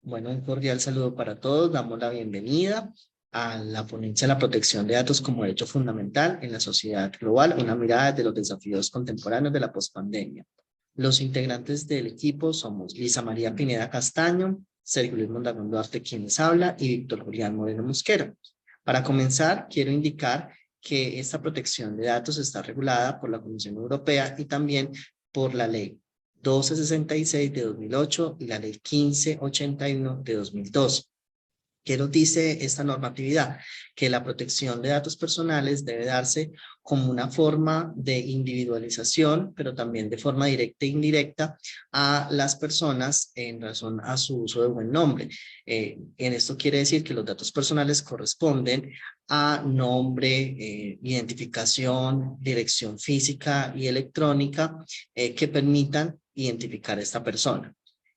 Bueno, un cordial saludo para todos. Damos la bienvenida a la ponencia de la protección de datos como derecho fundamental en la sociedad global, una mirada de los desafíos contemporáneos de la pospandemia. Los integrantes del equipo somos Lisa María Pineda Castaño, Sergio Luis Mondragón Duarte, quien les habla, y Víctor Julián Moreno Mosquera. Para comenzar, quiero indicar que esta protección de datos está regulada por la Comisión Europea y también por la Ley 1266 de 2008 y la Ley 1581 de 2002. ¿Qué nos dice esta normatividad? Que la protección de datos personales debe darse como una forma de individualización, pero también de forma directa e indirecta a las personas en razón a su uso de buen nombre. En esto quiere decir que los datos personales corresponden a nombre, identificación, dirección física y electrónica que permitan identificar a esta persona.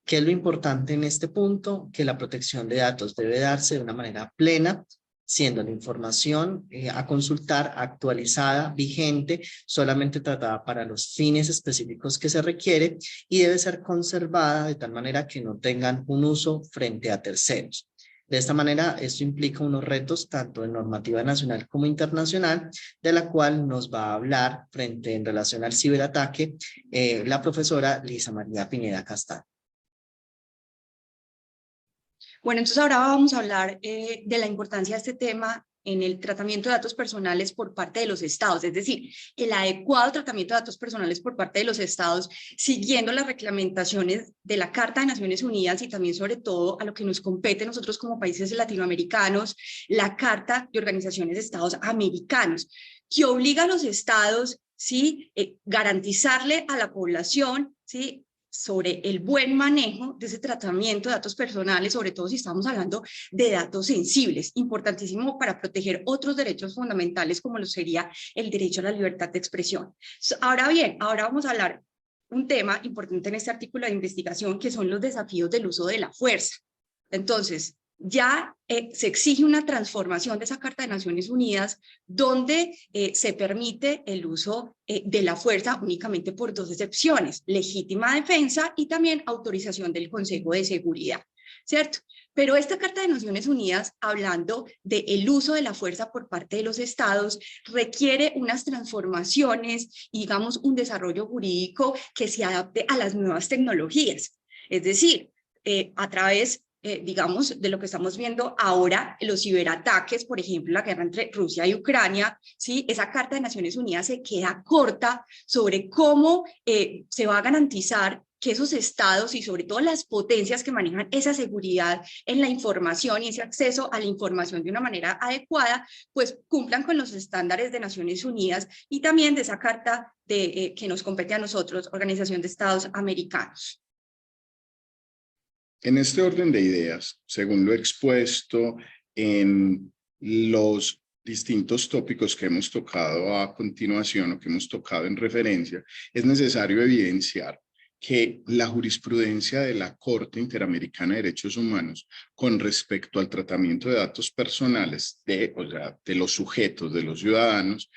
¿Qué es lo importante en este punto? Que la protección de datos debe darse de una manera plena, siendo la información a consultar actualizada, vigente, solamente tratada para los fines específicos que se requiere y debe ser conservada de tal manera que no tengan un uso frente a terceros. De esta manera, esto implica unos retos tanto en normativa nacional como internacional, de la cual nos va a hablar frente en relación al ciberataque la profesora Lisa María Pineda Castaño. Bueno, entonces ahora vamos a hablar de la importancia de este tema en el tratamiento de datos personales por parte de los estados, es decir, el adecuado tratamiento de datos personales por parte de los estados, siguiendo las reglamentaciones de la Carta de Naciones Unidas y también sobre todo a lo que nos compete nosotros como países latinoamericanos, la Carta de Organizaciones de Estados Americanos, que obliga a los estados, ¿sí?, garantizarle a la población, ¿sí?, sobre el buen manejo de ese tratamiento de datos personales, sobre todo si estamos hablando de datos sensibles, importantísimo para proteger otros derechos fundamentales como lo sería el derecho a la libertad de expresión. Ahora bien, ahora vamos a hablar un tema importante en este artículo de investigación que son los desafíos del uso de la fuerza. Entonces, ya se exige una transformación de esa Carta de Naciones Unidas donde se permite el uso de la fuerza únicamente por dos excepciones, legítima defensa y también autorización del Consejo de Seguridad, ¿cierto? Pero esta Carta de Naciones Unidas, hablando del uso de la fuerza por parte de los estados, requiere unas transformaciones y, digamos, un desarrollo jurídico que se adapte a las nuevas tecnologías. Es decir, a través digamos, de lo que estamos viendo ahora, los ciberataques, por ejemplo, la guerra entre Rusia y Ucrania, ¿sí? Esa Carta de Naciones Unidas se queda corta sobre cómo se va a garantizar que esos estados y sobre todo las potencias que manejan esa seguridad en la información y ese acceso a la información de una manera adecuada, pues cumplan con los estándares de Naciones Unidas y también de esa carta que nos compete a nosotros, Organización de Estados Americanos. En este orden de ideas, según lo expuesto en los distintos tópicos que hemos tocado a continuación o que hemos tocado en referencia, es necesario evidenciar que la jurisprudencia de la Corte Interamericana de Derechos Humanos con respecto al tratamiento de datos personales de los sujetos, de los ciudadanos,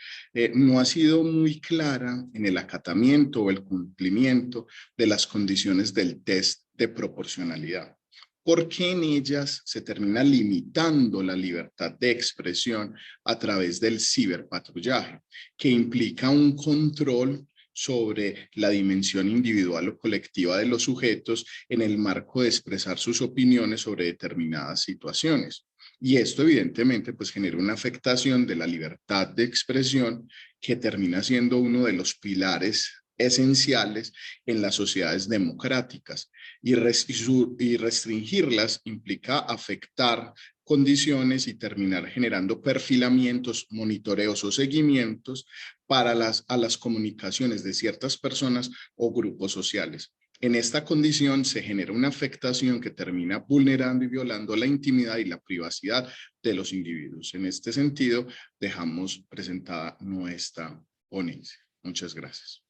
no ha sido muy clara en el acatamiento o el cumplimiento de las condiciones del test de proporcionalidad, porque en ellas se termina limitando la libertad de expresión a través del ciberpatrullaje, que implica un control sobre la dimensión individual o colectiva de los sujetos en el marco de expresar sus opiniones sobre determinadas situaciones. Y esto evidentemente pues genera una afectación de la libertad de expresión que termina siendo uno de los pilares esenciales en las sociedades democráticas y restringirlas implica afectar condiciones y terminar generando perfilamientos, monitoreos o seguimientos para a las comunicaciones de ciertas personas o grupos sociales. En esta condición se genera una afectación que termina vulnerando y violando la intimidad y la privacidad de los individuos. En este sentido, dejamos presentada nuestra ponencia. Muchas gracias.